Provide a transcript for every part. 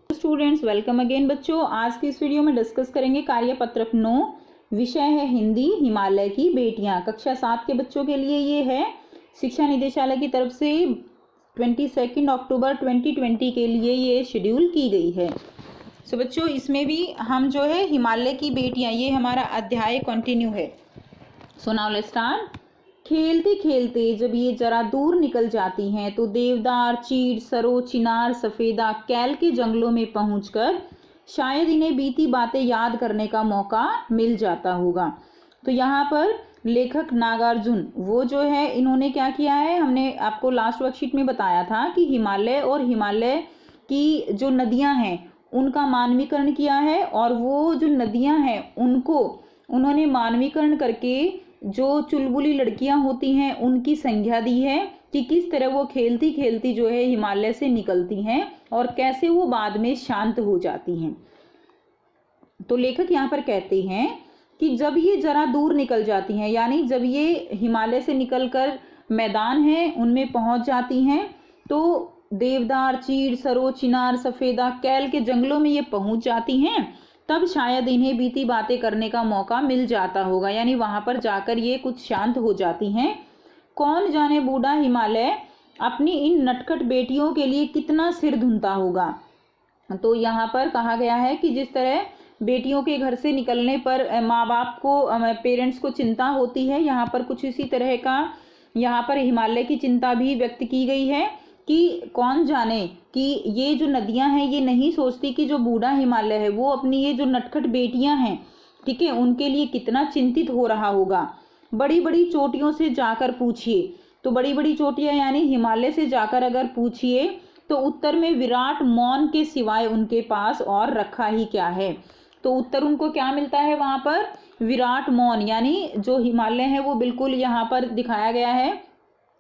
Students, welcome again बच्चों। आज की इस वीडियो में डिस्कस करेंगे कार्यपत्रक 9। विषय है हिंदी, हिमालय की बेटियां। कक्षा 7 के बच्चों के लिए ये है। शिक्षा निदेशालय की तरफ से 22 अक्टूबर 2020 के लिए ये शेड्यूल की गई है। सो बच्चों, इसमें भी हम जो है हिमालय की बेटियां, ये हमारा अध्याय कंटिन्यू है। So now let's start. खेलते खेलते जब ये जरा दूर निकल जाती हैं तो देवदार, चीड़, सरो, चिनार, सफेदा, कैल के जंगलों में पहुंचकर शायद इन्हें बीती बातें याद करने का मौका मिल जाता होगा। तो यहाँ पर लेखक नागार्जुन वो जो है, इन्होंने क्या किया है, हमने आपको लास्ट वर्कशीट में बताया था कि हिमालय और हिमालय की जो नदियाँ हैं उनका मानवीकरण किया है, और वो जो नदियाँ हैं उनको उन्होंने मानवीकरण करके जो चुलबुली लड़कियां होती हैं उनकी संज्ञा दी है कि किस तरह वो खेलती खेलती जो है हिमालय से निकलती हैं और कैसे वो बाद में शांत हो जाती हैं। तो लेखक यहाँ पर कहते हैं कि जब ये जरा दूर निकल जाती हैं, यानी जब ये हिमालय से निकलकर मैदान है उनमें पहुंच जाती हैं, तो देवदार, चीड़, सरो, चिनार, सफेदा, कैल के जंगलों में ये पहुंच जाती हैं, तब शायद इन्हें बीती बातें करने का मौका मिल जाता होगा, यानी वहां पर जाकर ये कुछ शांत हो जाती हैं। कौन जाने बूढ़ा हिमालय अपनी इन नटखट बेटियों के लिए कितना सिर धुनता होगा। तो यहाँ पर कहा गया है कि जिस तरह बेटियों के घर से निकलने पर माँ बाप को, पेरेंट्स को चिंता होती है, यहाँ पर कुछ इसी तरह का यहाँ पर हिमालय की चिंता भी व्यक्त की गई है कि कौन जाने कि ये जो नदियां हैं ये नहीं सोचती कि जो बूढ़ा हिमालय है वो अपनी ये जो नटखट बेटियां हैं, ठीक है, उनके लिए कितना चिंतित हो रहा होगा। बड़ी बड़ी चोटियों से जाकर पूछिए, तो बड़ी बड़ी चोटियां यानी हिमालय से जाकर अगर पूछिए तो उत्तर में विराट मौन के सिवाय उनके पास और रखा ही क्या है। तो उत्तर उनको क्या मिलता है वहां पर, विराट मौन, यानी जो हिमालय है वो बिल्कुल यहाँ पर दिखाया गया है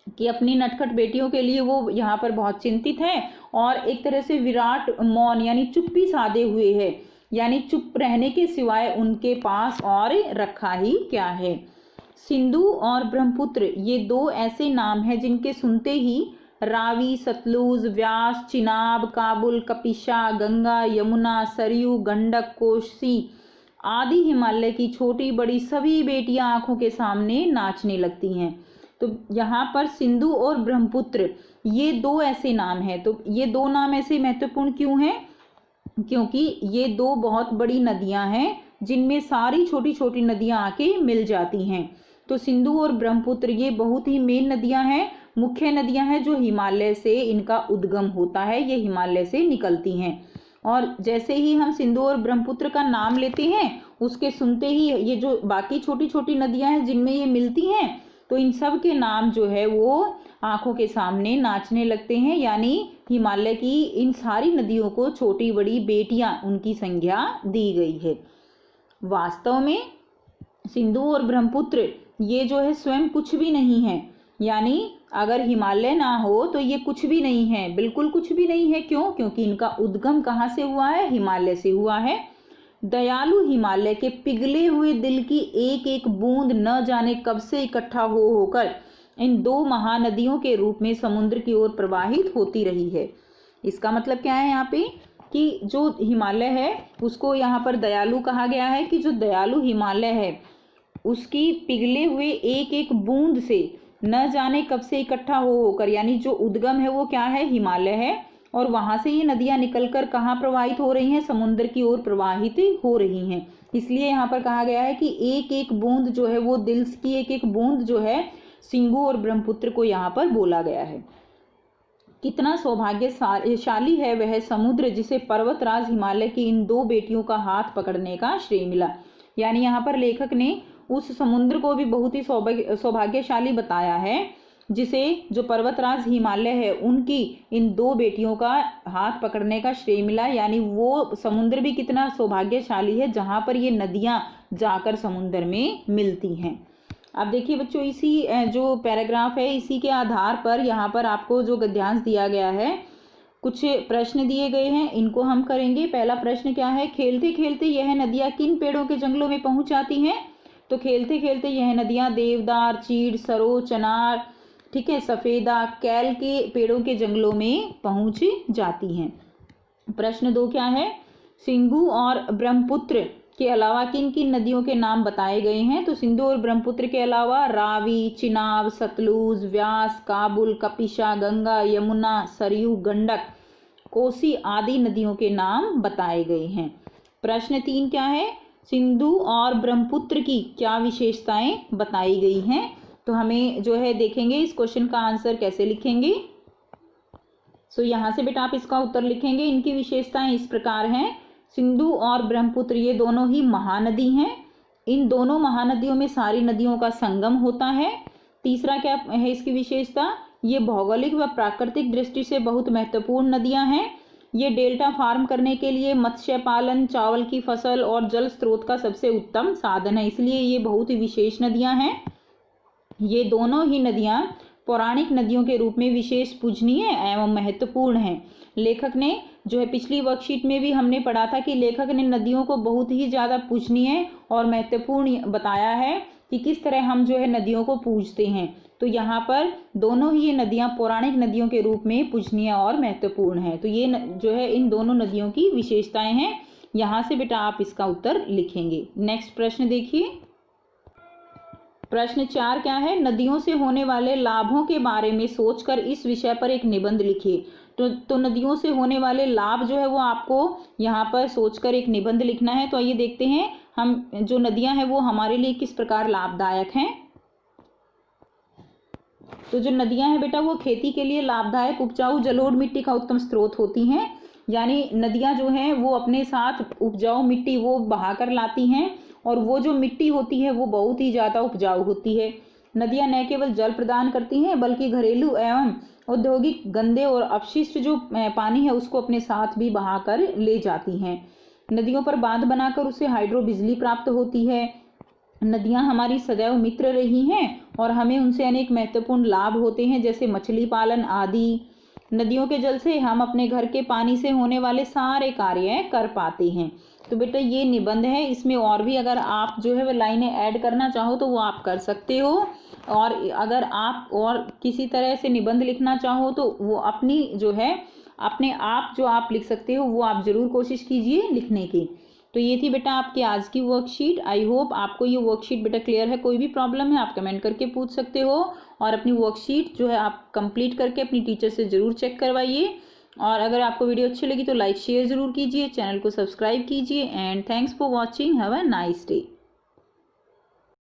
कि अपनी नटखट बेटियों के लिए वो यहाँ पर बहुत चिंतित है, और एक तरह से विराट मौन यानी चुप्पी साधे हुए है, यानी चुप रहने के सिवाय उनके पास और रखा ही क्या है। सिंधु और ब्रह्मपुत्र ये दो ऐसे नाम हैं जिनके सुनते ही रावी, सतलुज, व्यास, चिनाब, काबुल, कपिशा, गंगा, यमुना, सरयू, गंडक, कोसी आदि हिमालय की छोटी बड़ी सभी बेटियां आंखों के सामने नाचने लगती हैं। तो यहाँ पर सिंधु और ब्रह्मपुत्र ये दो ऐसे नाम हैं। तो ये दो नाम ऐसे महत्वपूर्ण क्यों हैं, क्योंकि ये दो बहुत बड़ी नदियां हैं जिनमें सारी छोटी छोटी नदियां आके मिल जाती हैं। तो सिंधु और ब्रह्मपुत्र ये बहुत ही मेन नदियां हैं, मुख्य नदियां हैं जो हिमालय से इनका उद्गम होता है, ये हिमालय से निकलती हैं। और जैसे ही हम सिंधु और ब्रह्मपुत्र का नाम लेते हैं उसके सुनते ही ये जो बाकी छोटी छोटी नदियां हैं जिनमें ये मिलती हैं, तो इन सब के नाम जो है वो आंखों के सामने नाचने लगते हैं, यानी हिमालय की इन सारी नदियों को छोटी बड़ी बेटियां उनकी संज्ञा दी गई है। वास्तव में सिंधु और ब्रह्मपुत्र ये जो है स्वयं कुछ भी नहीं है, यानी अगर हिमालय ना हो तो ये कुछ भी नहीं है, बिल्कुल कुछ भी नहीं है। क्यों? क्योंकि इनका उद्गम कहाँ से हुआ है, हिमालय से हुआ है। दयालु हिमालय के पिघले हुए दिल की एक एक बूंद न जाने कब से इकट्ठा हो होकर इन दो महानदियों के रूप में समुद्र की ओर प्रवाहित होती रही है। इसका मतलब क्या है यहाँ पे कि जो हिमालय है उसको यहाँ पर दयालु कहा गया है, कि जो दयालु हिमालय है उसकी पिघले हुए एक एक बूंद से न जाने कब से इकट्ठा हो होकर, यानी जो उद्गम है वो क्या है, हिमालय है, और वहां से ये नदियां निकलकर कहाँ प्रवाहित हो रही हैं, समुद्र की ओर प्रवाहित हो रही हैं। इसलिए यहाँ पर कहा गया है कि एक एक बूंद जो है वो दिल की एक एक बूंद जो है सिंधु और ब्रह्मपुत्र को यहाँ पर बोला गया है। कितना सौभाग्यशाली है वह समुद्र जिसे पर्वतराज हिमालय की इन दो बेटियों का हाथ पकड़ने का श्रेय मिला। यानी यहाँ पर लेखक ने उस समुद्र को भी बहुत ही सौभाग्यशाली बताया है जिसे जो पर्वतराज हिमालय है उनकी इन दो बेटियों का हाथ पकड़ने का श्रेय मिला, यानी वो समुद्र भी कितना सौभाग्यशाली है जहाँ पर ये नदियाँ जाकर समुद्र में मिलती हैं। अब देखिए बच्चों, इसी जो पैराग्राफ है इसी के आधार पर यहाँ पर आपको जो गद्यांश दिया गया है, कुछ प्रश्न दिए गए हैं, इनको हम करेंगे। पहला प्रश्न क्या है, खेलते खेलते यह नदियाँ किन पेड़ों के जंगलों में पहुँच जाती हैं। तो खेलते खेलते यह नदियाँ देवदार, चीड़, सरो, चनार, ठीक है, सफेदा, कैल के पेड़ों के जंगलों में पहुंच जाती हैं। प्रश्न 2 क्या है, सिंधु और ब्रह्मपुत्र के अलावा किन किन नदियों के नाम बताए गए हैं। तो सिंधु और ब्रह्मपुत्र के अलावा रावी, चिनाब, सतलुज, व्यास, काबुल, कपिशा, गंगा, यमुना, सरयू, गंडक, कोसी आदि नदियों के नाम बताए गए हैं। प्रश्न 3 क्या है, सिंधु और ब्रह्मपुत्र की क्या विशेषताएं बताई गई हैं। तो हमें जो है देखेंगे इस क्वेश्चन का आंसर कैसे लिखेंगे। सो यहाँ से बेटा आप इसका उत्तर लिखेंगे। इनकी विशेषताएं इस प्रकार हैं, सिंधु और ब्रह्मपुत्र ये दोनों ही महानदी हैं। इन दोनों महानदियों में सारी नदियों का संगम होता है। तीसरा क्या है इसकी विशेषता, ये भौगोलिक व प्राकृतिक दृष्टि से बहुत महत्वपूर्ण नदियां हैं। ये डेल्टा फार्म करने के लिए मत्स्य पालन, चावल की फसल और जल स्रोत का सबसे उत्तम साधन है, इसलिए ये बहुत ही विशेष नदियां हैं। ये दोनों ही नदियां पौराणिक नदियों के रूप में विशेष पूजनीय एवं महत्वपूर्ण हैं। लेखक ने जो है पिछली वर्कशीट में भी हमने पढ़ा था कि लेखक ने नदियों को बहुत ही ज़्यादा पूजनीय और महत्वपूर्ण बताया है कि किस तरह हम जो है नदियों को पूजते हैं। तो यहाँ पर दोनों ही ये नदियाँ पौराणिक नदियों के रूप में पूजनीय और महत्वपूर्ण हैं। तो ये जो है इन दोनों नदियों की विशेषताएं हैं। यहाँ से बेटा आप इसका उत्तर लिखेंगे। नेक्स्ट प्रश्न देखिए, प्रश्न 4 क्या है, नदियों से होने वाले लाभों के बारे में सोचकर इस विषय पर एक निबंध लिखिए। तो नदियों से होने वाले लाभ जो है वो आपको यहाँ पर सोचकर एक निबंध लिखना है। तो आइए देखते हैं हम जो नदियां हैं वो हमारे लिए किस प्रकार लाभदायक हैं। तो जो नदियां हैं बेटा वो खेती के लिए लाभदायक, उपजाऊ जलोढ़ मिट्टी का उत्तम स्रोत होती हैं। यानी नदियां जो हैं वो अपने साथ उपजाऊ मिट्टी वो बहाकर लाती हैं और वो जो मिट्टी होती है वो बहुत ही ज़्यादा उपजाऊ होती है। नदियां न केवल जल प्रदान करती हैं बल्कि घरेलू एवं औद्योगिक गंदे और अपशिष्ट जो पानी है उसको अपने साथ भी बहाकर ले जाती हैं। नदियों पर बांध बनाकर उससे हाइड्रो बिजली प्राप्त होती है। नदियां हमारी सदैव मित्र रही हैं और हमें उनसे अनेक महत्वपूर्ण लाभ होते हैं, जैसे मछली पालन आदि। नदियों के जल से हम अपने घर के पानी से होने वाले सारे कार्य कर पाते हैं। तो बेटा ये निबंध है, इसमें और भी अगर आप जो है वो लाइनें ऐड करना चाहो तो वो आप कर सकते हो। और अगर आप और किसी तरह से निबंध लिखना चाहो तो वो अपनी जो है अपने आप जो आप लिख सकते हो वो आप ज़रूर कोशिश कीजिए लिखने की। तो ये थी बेटा आपकी आज की वर्कशीट। आई होप आपको ये वर्कशीट बेटा क्लियर है। कोई भी प्रॉब्लम है आप कमेंट करके पूछ सकते हो और अपनी वर्कशीट जो है आप कंप्लीट करके अपनी टीचर से ज़रूर चेक करवाइए। और अगर आपको वीडियो अच्छी लगी तो लाइक शेयर ज़रूर कीजिए, चैनल को सब्सक्राइब कीजिए। And thanks for watching, have a nice day.